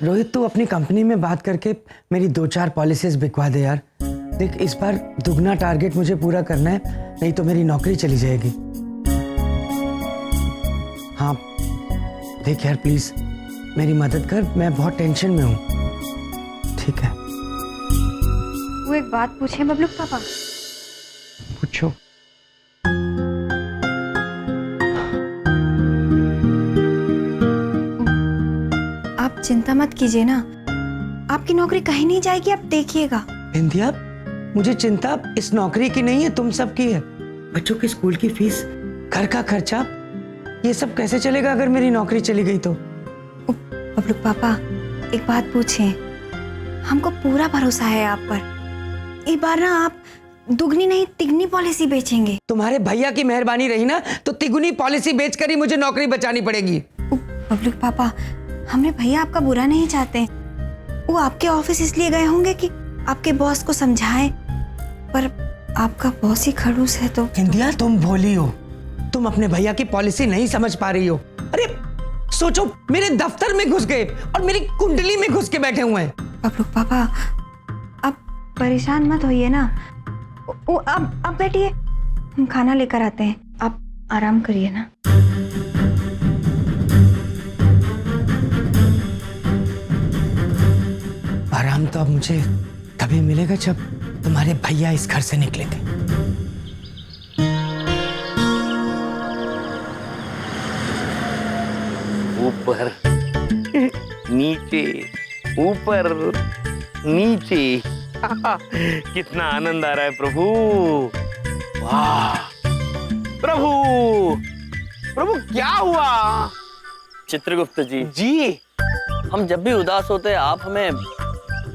रोहित, तू अपनी कंपनी में बात करके मेरी 2-4 पॉलिसीज बिकवा दे यार। देख, इस बार दुगना टारगेट मुझे पूरा करना है, नहीं तो मेरी नौकरी चली जाएगी। हाँ देख यार, प्लीज मेरी मदद कर, मैं बहुत टेंशन में हूँ। ठीक है? वो एक बात पूछे बबलू पापा? पूछो। आप चिंता मत कीजिए ना, आपकी नौकरी कहीं नहीं जाएगी, आप देखिएगा। बिंदिया, मुझे चिंता इस नौकरी की नहीं है, तुम सब की है। बच्चों की स्कूल की फीस, घर का खर्चा, ये सब कैसे चलेगा अगर मेरी नौकरी चली गई तो? बबलू पापा, एक बात पूछें, हमको पूरा भरोसा है आप पर। एक बार ना आप दुगनी नहीं तिगनी पॉलिसी बेचेंगे। तुम्हारे भैया की मेहरबानी रही ना तो तिगुनी पॉलिसी बेचकर ही मुझे नौकरी बचानी पड़ेगी। बबलू पापा, हमने भैया आपका बुरा नहीं चाहते। वो आपके ऑफिस इसलिए गए होंगे कि आपके बॉस को समझाएं, पर आपका बॉस ही खड़ूस है तो। इंदिया, तुम भोली हो, तुम अपने भैया की पॉलिसी नहीं समझ पा रही हो। अरे सोचो, मेरे दफ्तर में घुस गए और मेरी कुंडली में घुस के बैठे हुए हैं। बबलू पापा, अब परेशान मत होइए ना। अब बैठिए, हम खाना लेकर आते हैं, आप आराम करिए ना। आराम तो अब मुझे तभी मिलेगा जब तुम्हारे भैया इस घर से निकलेंगे। ऊपर नीचे, ऊपर नीचे, कितना आनंद आ रहा है प्रभु। वाह प्रभु, प्रभु क्या हुआ? चित्रगुप्त जी, जी, हम जब भी उदास होते हैं आप हमें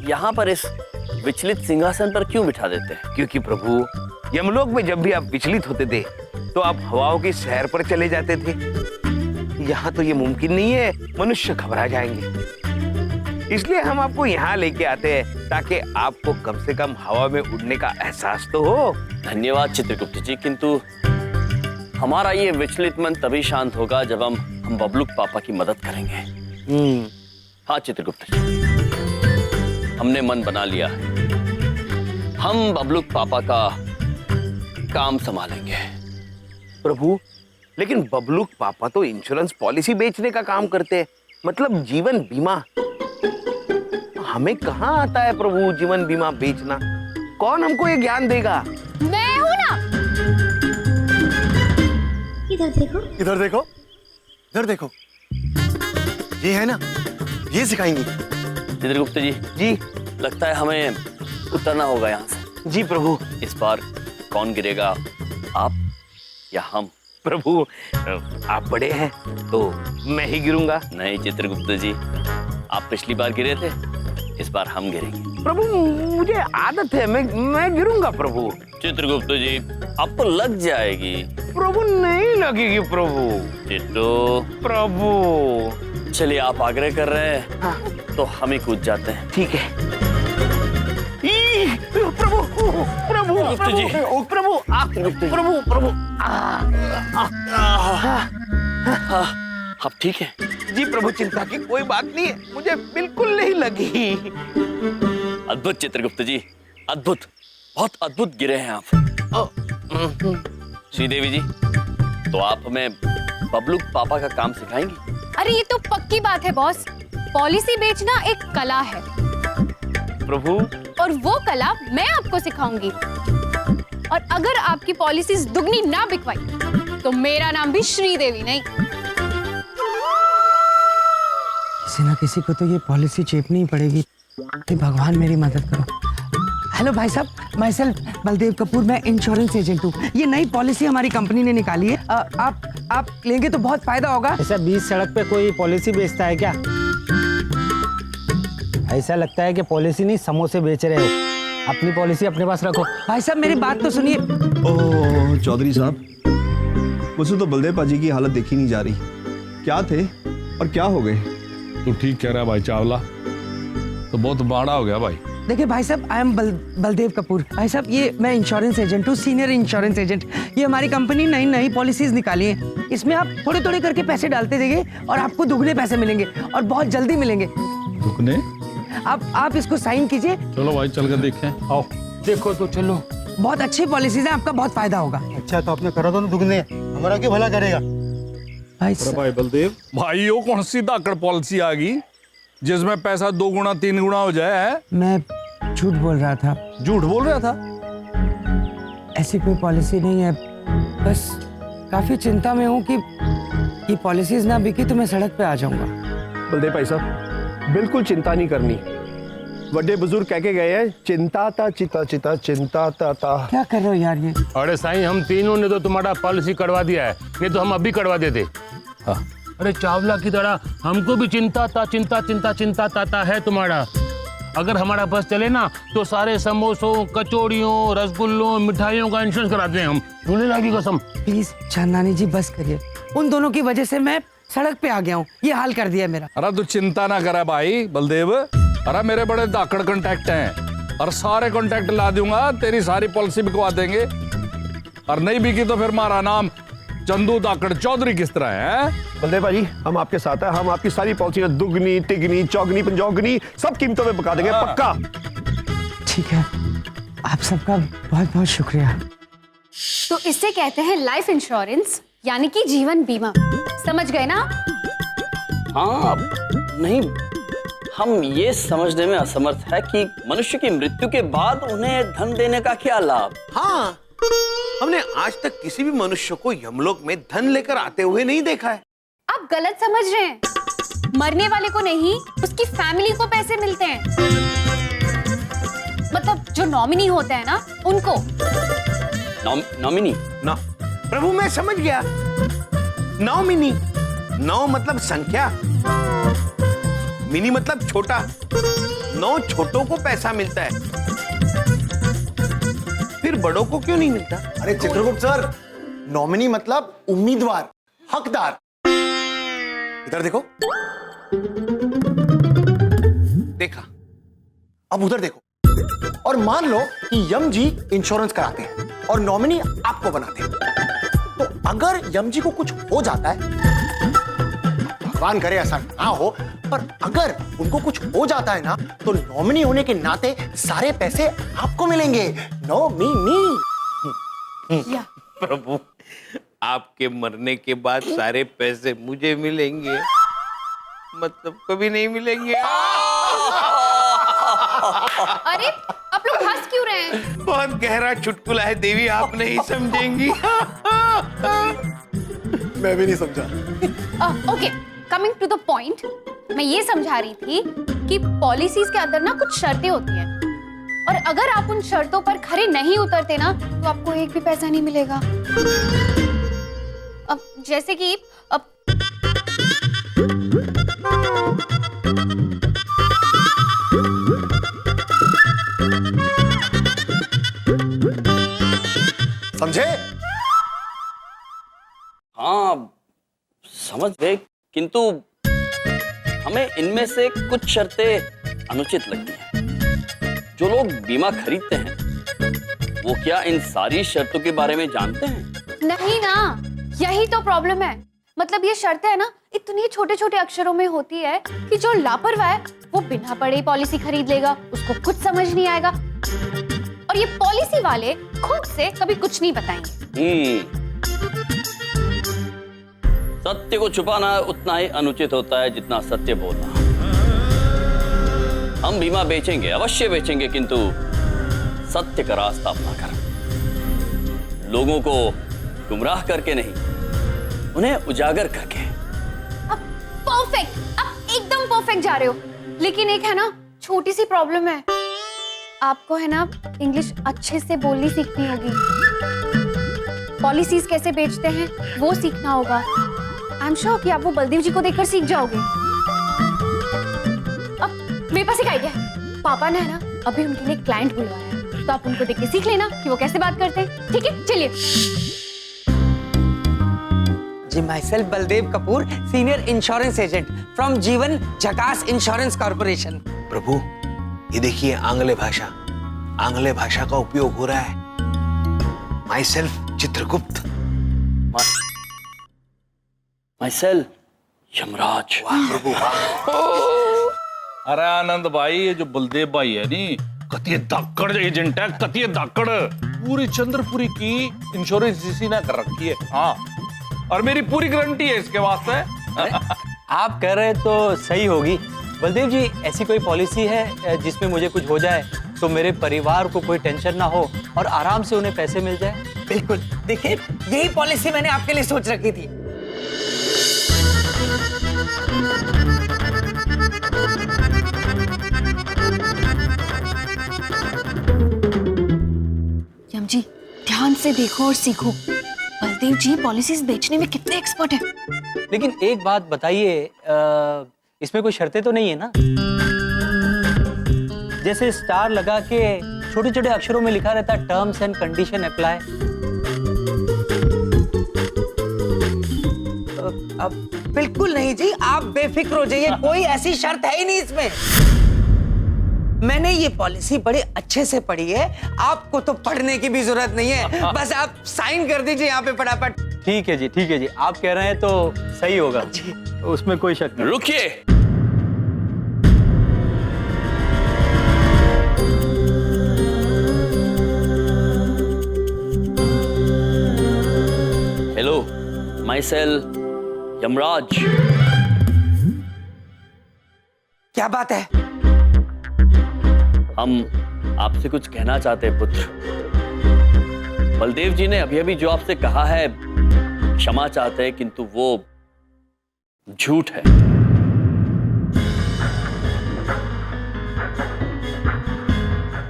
यहाँ पर इस विचलित सिंहासन पर क्यों बिठा देते हैं? क्योंकि प्रभु, यमलोक में जब भी आप विचलित होते थे तो आप हवाओं की सैर पर चले जाते थे। यहाँ तो ये मुमकिन नहीं है, मनुष्य घबरा जाएंगे। इसलिए हम आपको यहाँ लेके आते हैं ताकि आपको कम से कम हवा में उड़ने का एहसास तो हो। धन्यवाद चित्रगुप्त जी, किंतु हमारा ये विचलित मन तभी शांत होगा जब हम बबलू पापा की मदद करेंगे। हाँ चित्रगुप्त जी, हमने मन बना लिया है, हम बबलू पापा का काम संभालेंगे। प्रभु, लेकिन बबलू पापा तो इंश्योरेंस पॉलिसी बेचने का काम करते हैं, मतलब जीवन बीमा। हमें कहाँ आता है प्रभु जीवन बीमा बेचना? कौन हमको ये ज्ञान देगा? मैं हूं ना। इधर देखो, इधर देखो, इधर देखो, ये है ना, ये सिखाएंगी। चित्रगुप्त जी, जी लगता है हमें उतरना होगा यहाँ से। जी प्रभु। इस बार कौन गिरेगा, आप या हम? प्रभु, आप बड़े हैं तो मैं ही गिरूंगा। नहीं चित्रगुप्त जी, आप पिछली बार गिरे थे, इस बार हम गिरेंगे। प्रभु, मुझे आदत है, मैं गिरूंगा प्रभु। चित्रगुप्त जी, आपको लग जाएगी। प्रभु नहीं लगेगी प्रभु। चिट्टू प्रभु, चलिए, आप आग्रह कर रहे हैं, हाँ। तो हम ही कूद जाते हैं। ठीक है। प्रभु, प्रभु, चित्रगुप्त जी, प्रभु, प्रभु, प्रभु, आप ठीक है? जी प्रभु, चिंता की कोई बात नहीं है, मुझे बिल्कुल नहीं लगी। अद्भुत चित्रगुप्त जी, अद्भुत, बहुत अद्भुत गिरे हैं आप। श्रीदेवी जी, तो आप हमें बबलू पापा का काम सिखाएंगी? अरे ये तो पक्की बात है बॉस, पॉलिसी बेचना एक कला है प्रभु, और वो कला मैं आपको सिखाऊंगी। और अगर आपकी पॉलिसीज दुगनी ना बिकवाई तो मेरा नाम भी श्रीदेवी नहीं। किसी ना किसी को तो ये पॉलिसी चेपनी ही पड़ेगी। हे भगवान, मेरी मदद करो। हेलो भाई साहब, माई सेल्फ बलदेव कपूर, मैं इंश्योरेंस एजेंट हूँ। ये नई पॉलिसी हमारी कंपनी ने निकाली है, आप लेंगे तो बहुत फायदा होगा। ऐसा बीच सड़क पे कोई पॉलिसी बेचता है क्या? ऐसा लगता है कि पॉलिसी नहीं समोसे बेच रहे हो। अपनी पॉलिसी अपने पास रखो। भाई साहब, मेरी बात तो सुनिए। ओह चौधरी साहब, मुझसे तो बलदेव पाजी की हालत देखी नहीं जा रही। क्या थे और क्या हो गए? तू ठीक कह रहा है भाई चावला, तो बहुत बाड़ा हो गया भाई। देखिए भाई साहब, आई एम बलदेव कपूर। भाई साहब, ये मैं इंश्योरेंस एजेंट हूँ, सीनियर इंश्योरेंस एजेंट। ये हमारी कंपनी नई नई पॉलिसीज निकाली है। इसमें आप थोड़े थोड़े करके पैसे डालते जाइए और आपको दुगने पैसे मिलेंगे और बहुत जल्दी मिलेंगे। दुगने? आप इसको साइन कीजिए। चलो भाई चल कर देखें, आओ। देखो तो चलो। बहुत अच्छी पॉलिसीज है, आपका बहुत फायदा होगा। अच्छा तो आपने करा दो ना दुगने, हमारा क्यों भला करेगा? भाई अरे भाई बलदेव, भाई वो कौन सी दाकड़ पॉलिसी आ गई जिसमें पैसा 2 गुना 3 गुना हो जाए? है मैं झूठ बोल रहा था, झूठ बोल रहा था? ऐसी कोई पॉलिसी नहीं है। बस काफी चिंता में हूँ कि ये पॉलिसीज ना बिकी तो मैं सड़क पे आ जाऊंगा। बलदेव भाई साहब, बिल्कुल चिंता नहीं करनी। बड़े बुजुर्ग कह के गए हैं, चिंता ता चिता चिता चिंता ता ता। क्या कर रहे हो यार ये? अरे साईं, हम तीनों ने तो तुम्हारा पॉलिसी करवा दिया है, नहीं तो हम अभी करवा देते। हाँ। अरे चावला की तरह हमको भी चिंता ताता है तुम्हारा। अगर हमारा बस चले ना तो सारे समोसों, कचौड़ियों, रसगुल्लों, मिठाइयों का इंश्योरेंस कराते हैं हम। झूलेलाल की कसम। प्लीज चांदनी जी बस करिए। उन दोनों की वजह से मैं सड़क पे आ गया हूँ, ये हाल कर दिया मेरा। अरे तू चिंता ना करा भाई बलदेव। अरे मेरे बड़े दाकड़ कॉन्टैक्ट हैं और सारे कॉन्टैक्ट ला दूंगा, तेरी सारी पॉलिसी बिकवा देंगे। और नहीं बिकी तो फिर हमारा नाम चंदू दाकड़ चौधरी किस तरह है? बलदेव भाई, हम आपके साथ हैं। हम आपकी सारी पॉलिसी दुगनी, तिगनी, चौगनी, पंजौगनी सब कीमतों में बका देंगे, पक्का। ठीक है, आप सबका बहुत बहुत शुक्रिया। तो इसे कहते हैं लाइफ इंश्योरेंस, यानी कि जीवन बीमा। समझ गए ना? हाँ, नहीं, हम ये समझने में असमर्थ है कि मनुष्य की मृत्यु के बाद उन्हें धन देने का क्या लाभ। हाँ, हमने आज तक किसी भी मनुष्य को यमलोक में धन लेकर आते हुए नहीं देखा है। आप गलत समझ रहे हैं। मरने वाले को नहीं, उसकी फैमिली को पैसे मिलते हैं। मतलब जो नॉमिनी होते हैं ना, उनको। नॉमिनी? ना प्रभु, मैं समझ गया। नॉमिनी, नौ मतलब संख्या, मिनी मतलब छोटा। 9 छोटों को पैसा मिलता है, फिर बड़ों को क्यों नहीं मिलता? अरे चित्रगुप्त सर, नॉमिनी मतलब उम्मीदवार, हकदार। इधर देखो, देखा। अब उधर देखो। और मान लो कि यम जी इंश्योरेंस कराते हैं और नॉमिनी आपको बनाते हैं, तो अगर यम जी को कुछ हो जाता है, भगवान करे ऐसा ना हो, पर अगर उनको कुछ हो जाता है ना, तो नॉमिनी होने के नाते सारे पैसे आपको मिलेंगे। नॉमिनी। प्रभु, आपके मरने के बाद सारे पैसे मुझे मिलेंगे, मतलब कभी नहीं मिलेंगे। अरे आप लोग हंस क्यों रहे हैं? बहुत गहरा चुटकुला है देवी, आप नहीं समझेंगी। मैं भी नहीं समझा। Okay, coming to the point, मैं ये समझा रही थी कि पॉलिसीज के अंदर ना कुछ शर्तें होती हैं, और अगर आप उन शर्तों पर खरे नहीं उतरते ना, तो आपको एक भी पैसा नहीं मिलेगा। अब जैसे कि अब समझे? हाँ, समझ गए, किंतु हमें इनमें से कुछ शर्तें अनुचित लगती हैं। जो लोग बीमा खरीदते हैं वो क्या इन सारी शर्तों के बारे में जानते हैं? नहीं ना, यही तो प्रॉब्लम है। मतलब ये शर्तें है ना, इतनी छोटे छोटे अक्षरों में होती है कि जो लापरवाह है वो बिना पढ़े पॉलिसी खरीद लेगा, उसको कुछ समझ नहीं आएगा, और ये पॉलिसी वाले खुद से कभी कुछ नहीं बताएंगे। सत्य को छुपाना उतना ही अनुचित होता है जितना सत्य बोलना। हम बीमा बेचेंगे, अवश्य बेचेंगे, किंतु सत्य का रास्ता अपना कर, लोगों को गुमराह करके नहीं, उन्हें उजागर करके। अब परफेक्ट, अब एकदम परफेक्ट जा रहे हो, लेकिन एक है ना छोटी सी प्रॉब्लम है। आपको है ना इंग्लिश अच्छे से बोलनी सीखनी होगी, पॉलिसीज कैसे बेचते हैं वो सीखना होगा। आई एम श्योर कि आप वो बलदेव जी को देखकर सीख जाओगे। अब मेरे पास एक आइडिया है, पापा ने है ना अभी उनके लिए क्लाइंट बुलवाया है, तो आप उनको देख के सीख लेना कि वो कैसे बात करते हैं। ठीक है, चलिए। जी, myself Baldev Kapoor, senior insurance agent from Jeevan Jhakaas insurance corporation. प्रभु, ये देखिए आंग्ल भाषा का उपयोग हो रहा है। My self Chitragupta. My self Yamraj. वाह प्रभु, वाह। अरे आनंद भाई, ये जो बलदेव भाई है नी, कतिये धाकड़ एजेंट है, कतिये धाकड़। पूरी चंद्रपुरी की इंश्योरेंस इसी ने कर रखी है। हाँ, और मेरी पूरी गारंटी है इसके वास्ते। आप कह रहे तो सही होगी बलदेव जी। ऐसी कोई पॉलिसी है जिसमें मुझे कुछ हो जाए तो मेरे परिवार को कोई टेंशन ना हो और आराम से उन्हें पैसे मिल जाए? बिल्कुल, देखिए यही पॉलिसी मैंने आपके लिए सोच रखी थी। यम जी, ध्यान से देखो और सीखो। बलदेव जी पॉलिसीज बेचने में कितने एक्सपर्ट हैं। लेकिन एक बात बताइए, इसमें कोई शर्तें तो नहीं है ना? जैसे स्टार लगा के छोटे छोटे अक्षरों में लिखा रहता है टर्म्स एंड कंडीशन अप्लाई। अब बिल्कुल नहीं जी, आप बेफिक्र हो जाइए, कोई ऐसी शर्त है ही नहीं इसमें। मैंने ये पॉलिसी बड़े अच्छे से पढ़ी है, आपको तो पढ़ने की भी जरूरत नहीं है, बस आप साइन कर दीजिए यहाँ पे फटाफट। ठीक है जी, ठीक है जी, आप कह रहे हैं तो सही होगा जी, उसमें कोई शक नहीं। रुकिए, हेलो, माई सेल्फ यमराज। क्या बात है? हम आपसे कुछ कहना चाहते हैं पुत्र। बलदेव जी ने अभी अभी जो आपसे कहा है क्षमा चाहते हैं, किंतु वो झूठ है।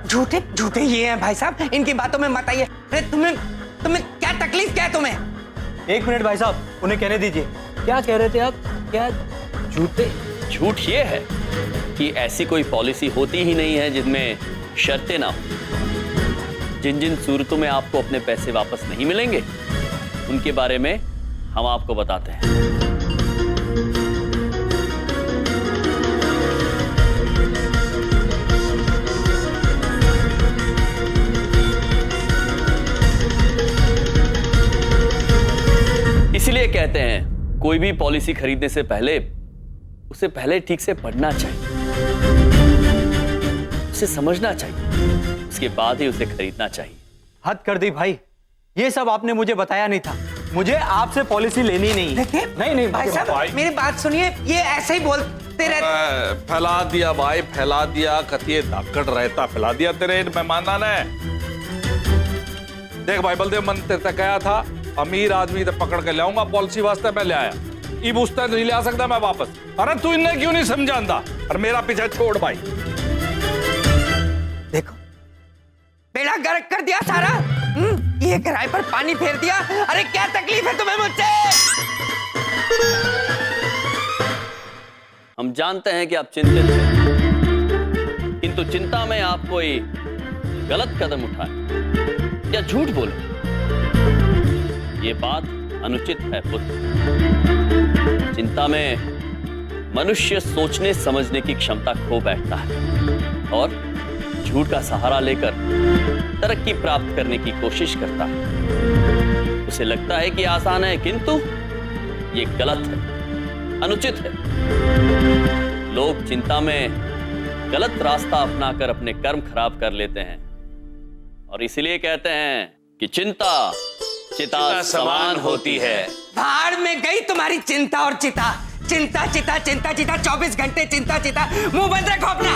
झूठे झूठे ये हैं भाई साहब, इनकी बातों में मत आइए। अरे तुम्हें क्या तकलीफ क्या है तुम्हें? एक मिनट भाई साहब, उन्हें कहने दीजिए। क्या कह रहे थे आप? क्या झूठे? झूठ ये है कि ऐसी कोई पॉलिसी होती ही नहीं है जिनमें शर्तें ना हो। जिन जिन सूरतों में आपको अपने पैसे वापस नहीं मिलेंगे उनके बारे में हम आपको बताते हैं। इसलिए कहते हैं कोई भी पॉलिसी खरीदने से पहले उसे पहले ठीक से पढ़ना चाहिए, उसे समझना चाहिए, उसके बाद ही उसे खरीदना चाहिए। हद कर दी भाई, ये सब आपने मुझे बताया नहीं था। मुझे आपसे पॉलिसी लेनी नहीं है। देखिए नहीं भाई साहब, मेरी बात सुनिए, ये ऐसे ही बोलते रहते। फैला दिया भाई, फैला दिया, कतिये धाकड़ रहता फैला दिया तेरे इन मेहमाना ने। देख भाई बलदेव, मन तेरे तक गया था, अमीर आदमी तो पकड़ के लाऊंगा पॉलिसी वास्ते, मैं ले आया। इब उस तरह नहीं ले आ सकता मैं वापस। अरे तू इन्हें क्यों नहीं समझाता? और मेरा पीछे छोड़ भाई। देखो बेड़ा गर्क कर दिया सारा। ये किराए पर पानी फेर दिया। अरे क्या तकलीफ है तुम्हें मुझसे? हम जानते हैं कि आप चिंतित हैं, किंतु चिंता में आप कोई गलत कदम उठाए या झूठ बोले, ये बात अनुचित है पुत्र। चिंता में मनुष्य सोचने समझने की क्षमता खो बैठता है और झूठ का सहारा लेकर तरक्की प्राप्त करने की कोशिश करता है। उसे लगता है कि आसान है, किंतु ये गलत है, अनुचित है। लोग चिंता में गलत रास्ता अपनाकर अपने कर्म खराब कर लेते हैं और इसीलिए कहते हैं कि चिंता चिता समान होती है। भाड़ में गई तुम्हारी चिंता और चिता। चिंता चिता चिंता चिता 24 घंटे चिंता चिता। मुंह बंद रखो अपना।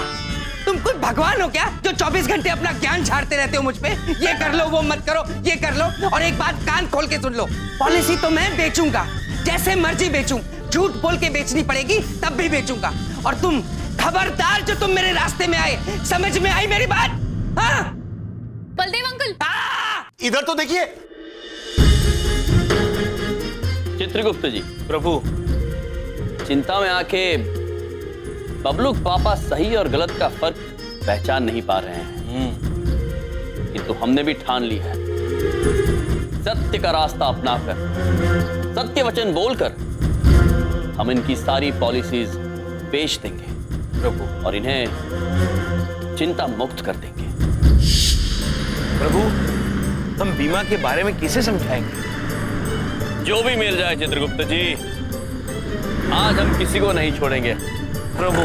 तुम कुछ भगवान हो क्या जो 24 घंटे अपना ज्ञान झाड़ते रहते हो मुझ पे? ये कर लो, वो मत करो, ये कर लो। और एक बात कान खोल के सुन लो, पॉलिसी तो मैं बेचूंगा, जैसे मर्जी बेचूं। झूठ बोल के बेचनी पड़ेगी तब भी बेचूंगा। और तुम खबरदार जो तुम मेरे रास्ते में आए, समझ में आई मेरी बात? हाँ? बलदेव अंकल, इधर तो देखिए। चित्रगुप्त जी, प्रभु, चिंता में आके बबलू पापा सही और गलत का फर्क पहचान नहीं पा रहे हैं, किंतु हमने भी ठान ली है सत्य का रास्ता अपनाकर, सत्य वचन बोलकर हम इनकी सारी पॉलिसीज बेच देंगे प्रभु, और इन्हें चिंता मुक्त कर देंगे। प्रभु, हम बीमा के बारे में किसे समझाएंगे? जो भी मिल जाए चित्रगुप्त जी, आज हम किसी को नहीं छोड़ेंगे। प्रभु,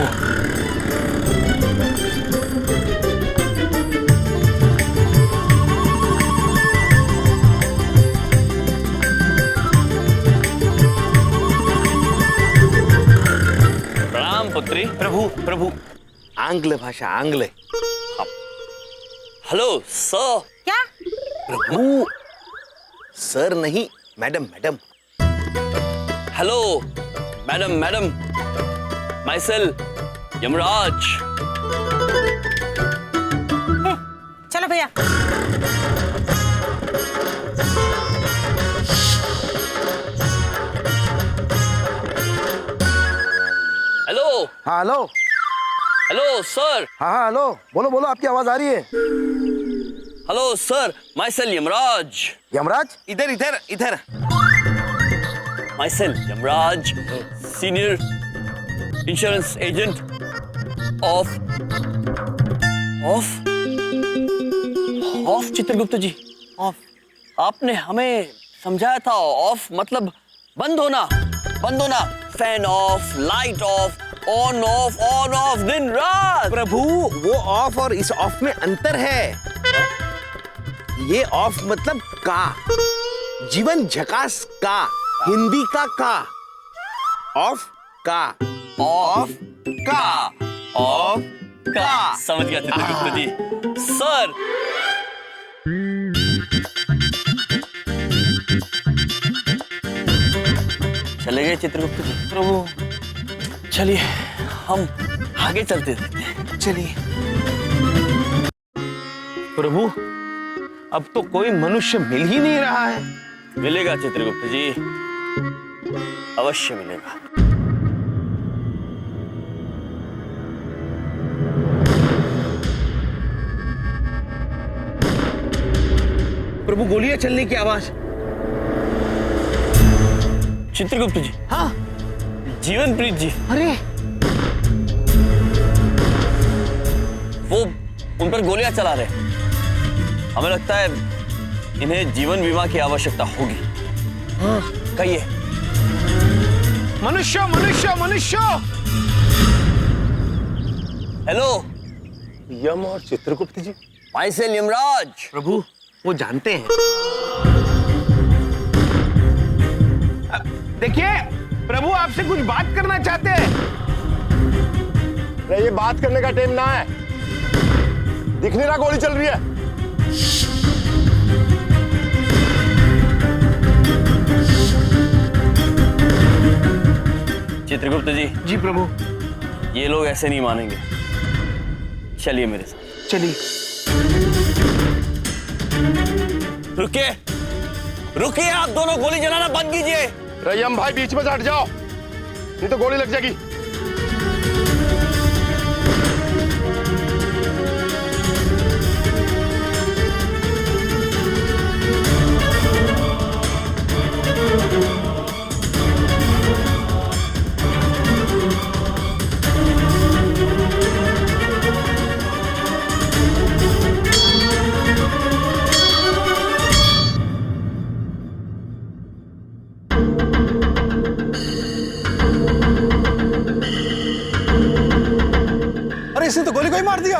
प्रणाम पुत्री। प्रभु प्रभु आंग्ल भाषा आंग्ल। Hello sir. क्या? प्रभु सर नहीं madam madam. Hello madam madam, my self Yamraj. चलो भैया। हेलो हाँ हेलो। Hello sir. हाँ हाँ हेलो, बोलो बोलो, आपकी आवाज आ रही है। Hello sir, myself Yamraj. Yamraj? इधर इधर इधर। Myself Yamraj, senior insurance agent of Chitragupta ji. Of. आपने हमें समझाया था ऑफ मतलब बंद होना, बंद होना। Fan of, light of, on off दिन रात। प्रभु वो ऑफ और इस ऑफ में अंतर है। ये ऑफ मतलब का, जीवन झकास का, हिंदी का का। ऑफ का, ऑफ का, ऑफ का। समझ गया चित्रगुप्त जी। सर चले गए चित्रगुप्त जी। प्रभु चलिए हम आगे चलते हैं। चलिए। प्रभु अब तो कोई मनुष्य मिल ही नहीं रहा है। मिलेगा चित्रगुप्त जी, अवश्य मिलेगा। प्रभु गोलियां चलने की आवाज। चित्रगुप्त जी। हाँ जीवनप्रीत जी। अरे वो उन पर गोलियां चला रहे। हमें लगता है इन्हें जीवन बीमा की आवश्यकता होगी। हाँ। कहिए। मनुष्य मनुष्य मनुष्य। हेलो यम और चित्रगुप्त जी। Myself Yamraj. प्रभु वो जानते हैं। देखिए प्रभु आपसे कुछ बात करना चाहते हैं। ये बात करने का टाइम ना है, दिख नहीं रहा गोली चल रही है। चित्रगुप्त जी। जी प्रभु। ये लोग ऐसे नहीं मानेंगे, चलिए मेरे साथ। चलिए। रुकिए रुकिए, आप दोनों गोली चलाना बंद कीजिए। रयम भाई बीच में से हट जाओ, नहीं तो गोली लग जाएगी। अरे इसने तो गोली को ही मार दिया।